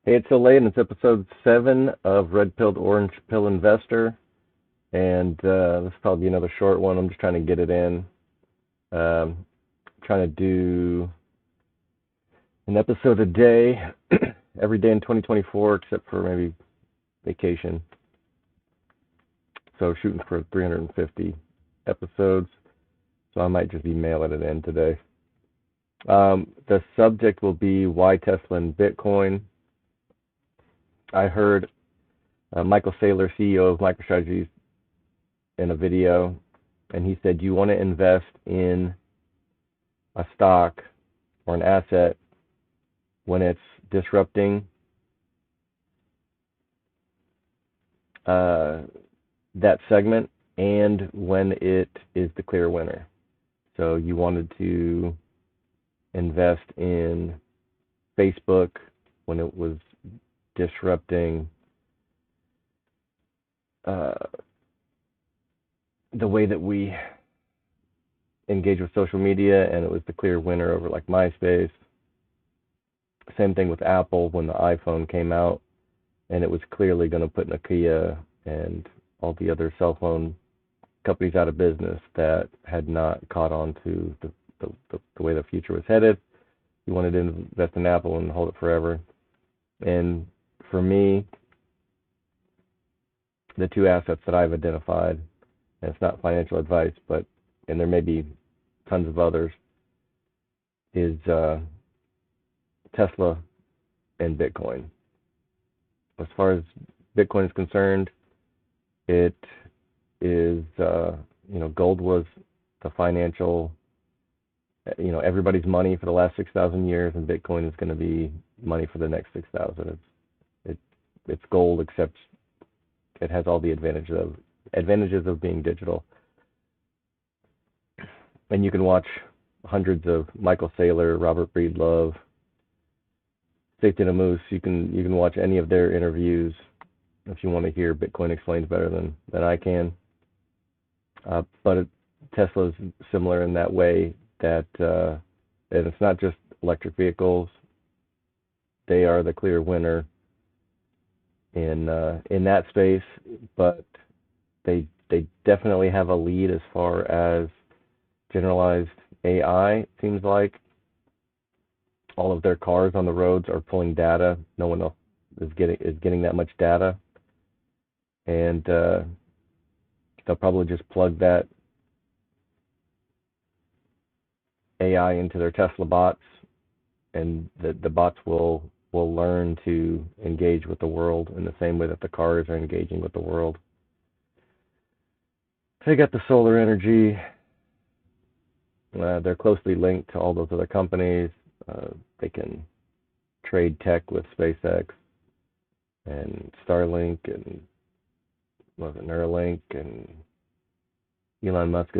Hey, it's Elaine. It's episode 7 of Red Pilled Orange Pill Investor, and this will probably be another short one. I'm just trying to get it in. Trying to do an episode a day, every day in 2024, except for maybe vacation. So shooting for 350 episodes. So I might just be mailing it in today. The subject will be why Tesla and Bitcoin. I heard Michael Saylor, CEO of MicroStrategy, in a video, and he said you want to invest in a stock or an asset when it's disrupting that segment and when it is the clear winner. So you wanted to invest in Facebook when it was disrupting the way that we engage with social media, and it was the clear winner over like MySpace. Same thing with Apple when the iPhone came out, and it was clearly going to put Nokia and all the other cell phone companies out of business that had not caught on to the way the future was headed. You wanted to invest in Apple and hold it forever. And for me, the two assets that I've identified, and it's not financial advice, and there may be tons of others, is Tesla and Bitcoin. As far as Bitcoin is concerned, it is, gold was the financial, everybody's money for the last 6,000 years, and Bitcoin is going to be money for the next 6,000. It's gold, except it has all the advantages of being digital. And you can watch hundreds of Michael Saylor, Robert Breedlove, Safety and a Moose. You can watch any of their interviews if you want to hear Bitcoin explained better than I can. But Tesla is similar in that way that and it's not just electric vehicles. They are the clear winner in that space, but they definitely have a lead as far as generalized AI. It seems like all of their cars on the roads are pulling data. No one else is getting that much data, and they'll probably just plug that AI into their Tesla bots, and the bots will learn to engage with the world in the same way that the cars are engaging with the world. They got the solar energy. They're closely linked to all those other companies. They can trade tech with SpaceX and Starlink and Neuralink, and Elon Musk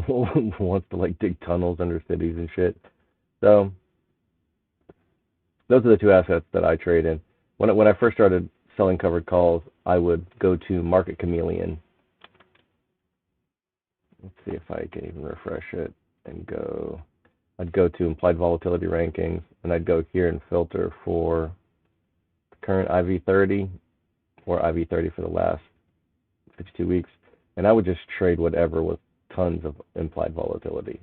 wants to dig tunnels under cities and shit. So those are the two assets that I trade in. When I first started selling covered calls, I would go to Market Chameleon. Let's see if I can even refresh it and go. I'd go to implied volatility rankings, and I'd go here and filter for the current IV30 or IV30 for the last 52 weeks, and I would just trade whatever with tons of implied volatility.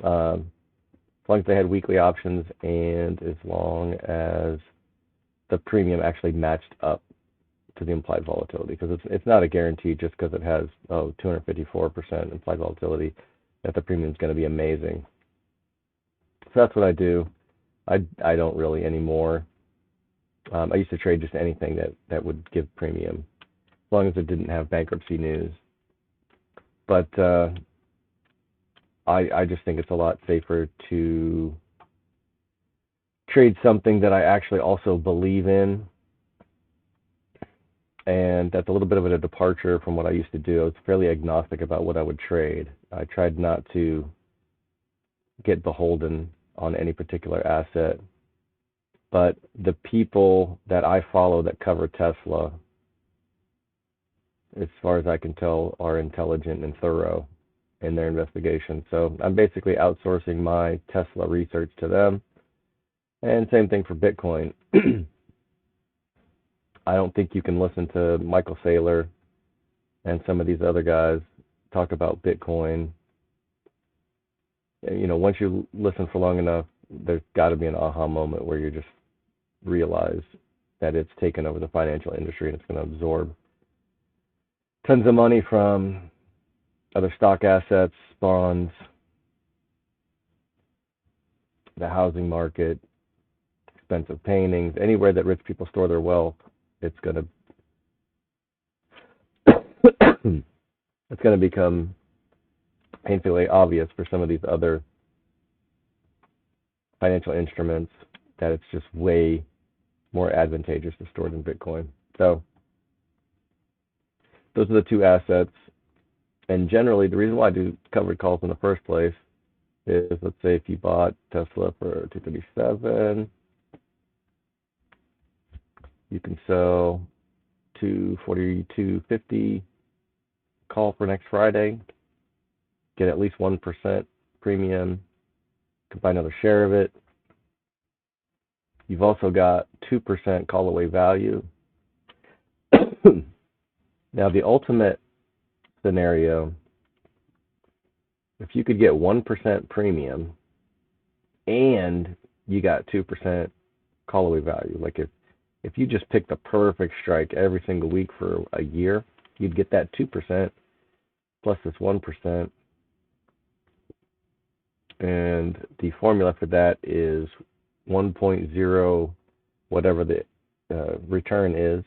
As long as they had weekly options and as long as the premium actually matched up to the implied volatility, because it's not a guarantee just because it has 254% implied volatility that the premium is going to be amazing. So that's what I do. I don't really anymore. I used to trade just anything that would give premium, as long as it didn't have bankruptcy news. But I just think it's a lot safer to trade something that I actually also believe in. And that's a little bit of a departure from what I used to do. I was fairly agnostic about what I would trade. I tried not to get beholden on any particular asset. But the people that I follow that cover Tesla, as far as I can tell, are intelligent and thorough in their investigation. So I'm basically outsourcing my Tesla research to them, And same thing for Bitcoin. I don't think you can listen to Michael Saylor and some of these other guys talk about Bitcoin. Once you listen for long enough, there's got to be an aha moment where you just realize that it's taken over the financial industry and it's going to absorb tons of money from other stock assets, bonds, the housing market, expensive paintings, anywhere that rich people store their wealth. It's going to become painfully obvious for some of these other financial instruments that it's just way more advantageous to store it in Bitcoin. So those are the two assets. And generally, the reason why I do covered calls in the first place is, let's say if you bought Tesla for 237, you can sell to 42.50, call for next Friday, get at least 1% premium, you can buy another share of it. You've also got 2% call away value. Now, the ultimate scenario, if you could get 1% premium and you got 2% call away value, like if you just pick the perfect strike every single week for a year, you'd get that 2% plus this 1%. And the formula for that is 1.0, whatever the return is,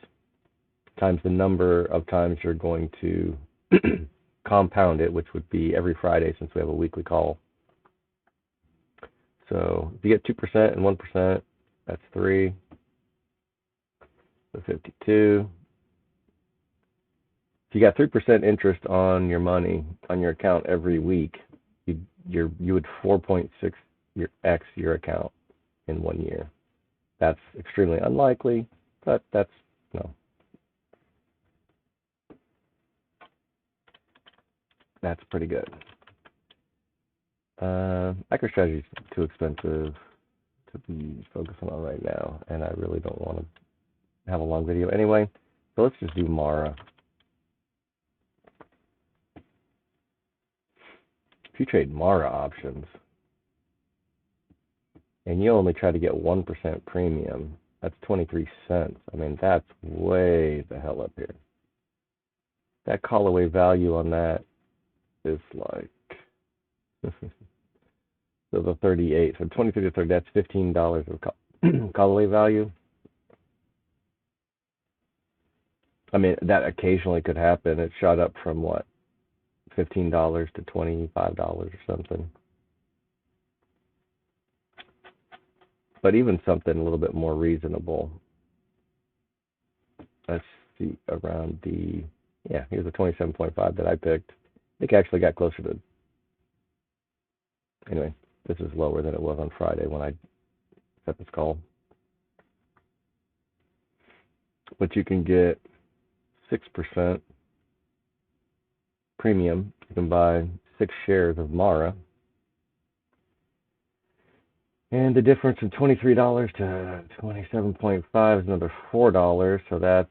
times the number of times you're going to compound it, which would be every Friday since we have a weekly call. So if you get 2% and 1%, that's 3. So 52. If you got 3% interest on your money, on your account every week, you would 4.6x your account in 1 year. That's extremely unlikely, but that's that's pretty good. MicroStrategy is too expensive to be focusing on right now, and I really don't want to have a long video anyway. So let's just do Mara. If you trade Mara options and you only try to get 1% premium, that's 23 cents. I mean, that's way the hell up here. That call away value on that is like so the 38. So 23 to 30, that's $15 of call away value. I mean, that occasionally could happen. It shot up from what, $15 to $25 or something. But even something a little bit more reasonable. Let's see, around the, here's the 27.5 that I picked. I think I actually got closer to, anyway, this is lower than it was on Friday when I set this call. But you can get 6% premium. You can buy 6 shares of Mara. And the difference from $23 to 27.5 is another $4. So that's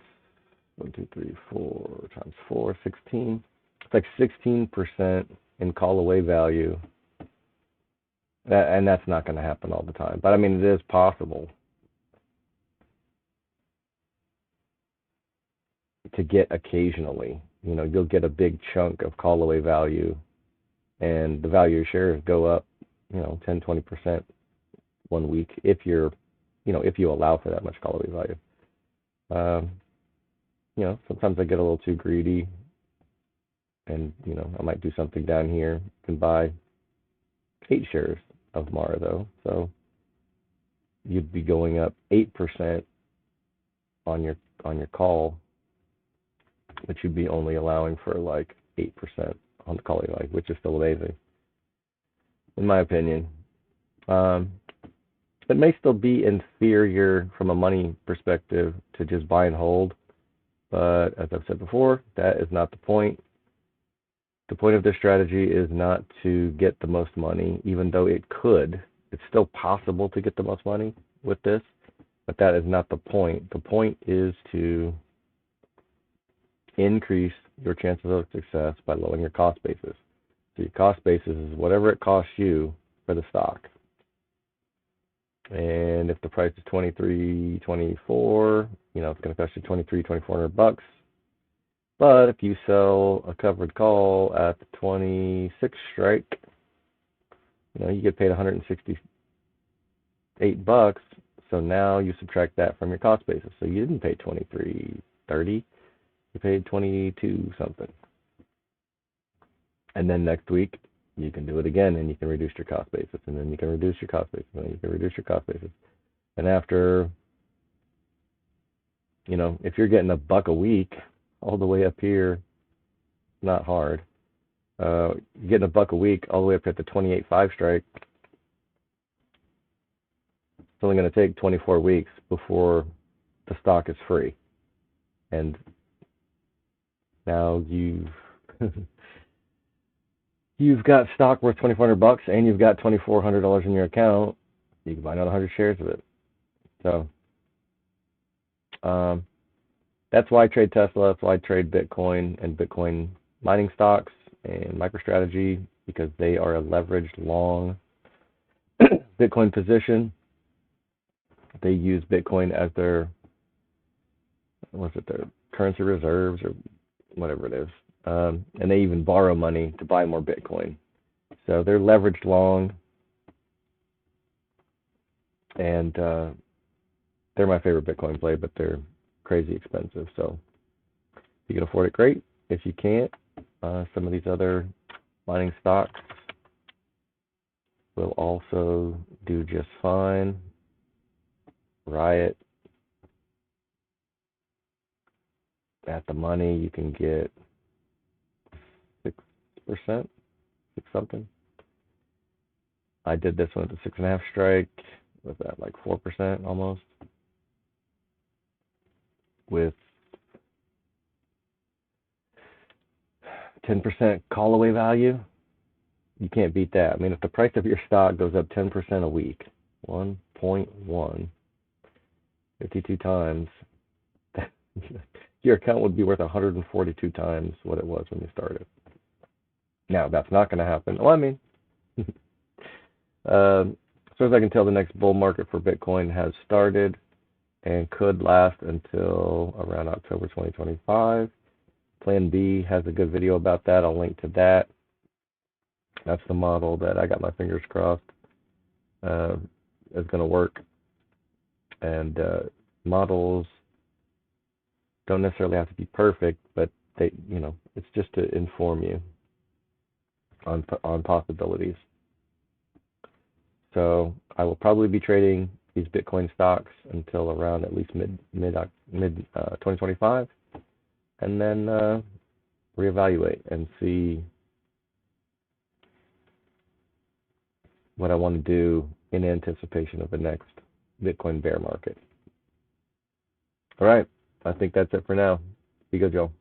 1, 2, 3, 4 times 4, 16. It's like 16% in call away value. And that's not going to happen all the time. But I mean, it is possible to get occasionally. You know, you'll get a big chunk of call away value, and the value of shares go up, 10, 20% 1 week if you're, if you allow for that much call away value. Sometimes I get a little too greedy, and I might do something down here. You can buy 8 shares of Mara though, so you'd be going up 8% on your call, but you'd be only allowing for like 8% on the call, which is still amazing, in my opinion. It may still be inferior from a money perspective to just buy and hold, but as I've said before, that is not the point. The point of this strategy is not to get the most money, even though it could. It's still possible to get the most money with this, but that is not the point. The point is to increase your chances of success by lowering your cost basis. So your cost basis is whatever it costs you for the stock. And if the price is $23, $24, it's going to cost you $2,300, $2,400. But if you sell a covered call at the 26 strike, you get paid $168. So now you subtract that from your cost basis. So you didn't pay $23.30. You paid 22 something. And then next week you can do it again, and you can reduce your cost basis, and then you can reduce your cost basis, and then you can reduce your cost basis. And after, if you're getting $1 a week all the way up here, not hard. You're getting $1 a week all the way up at the 28.5 strike. It's only going to take 24 weeks before the stock is free. And now you've got stock worth $2,400 and you've got $2,400 in your account. You can buy another 100 shares of it. So that's why I trade Tesla. That's why I trade Bitcoin and Bitcoin mining stocks and MicroStrategy, because they are a leveraged long Bitcoin position. They use Bitcoin as their currency reserves or whatever it is. And they even borrow money to buy more Bitcoin. So they're leveraged long, and they're my favorite Bitcoin play, but they're crazy expensive. So if you can afford it, great. If you can't, some of these other mining stocks will also do just fine. Riot, at the money, you can get 6%, 6 something. I did this one at the 6.5 strike. Was that like 4% almost? With 10% call away value. You can't beat that. I mean, if the price of your stock goes up 10% a week, 1.1, 52 times, your account would be worth 142 times what it was when you started. Now, that's not going to happen. Well, I mean, as far as I can tell, the next bull market for Bitcoin has started and could last until around October 2025. Plan B has a good video about that. I'll link to that. That's the model that I got my fingers crossed is going to work. And models don't necessarily have to be perfect, but they, it's just to inform you on possibilities. So I will probably be trading these Bitcoin stocks until around at least mid 2025, and then reevaluate and see what I want to do in anticipation of the next Bitcoin bear market. All right, I think that's it for now. Be good, Joe.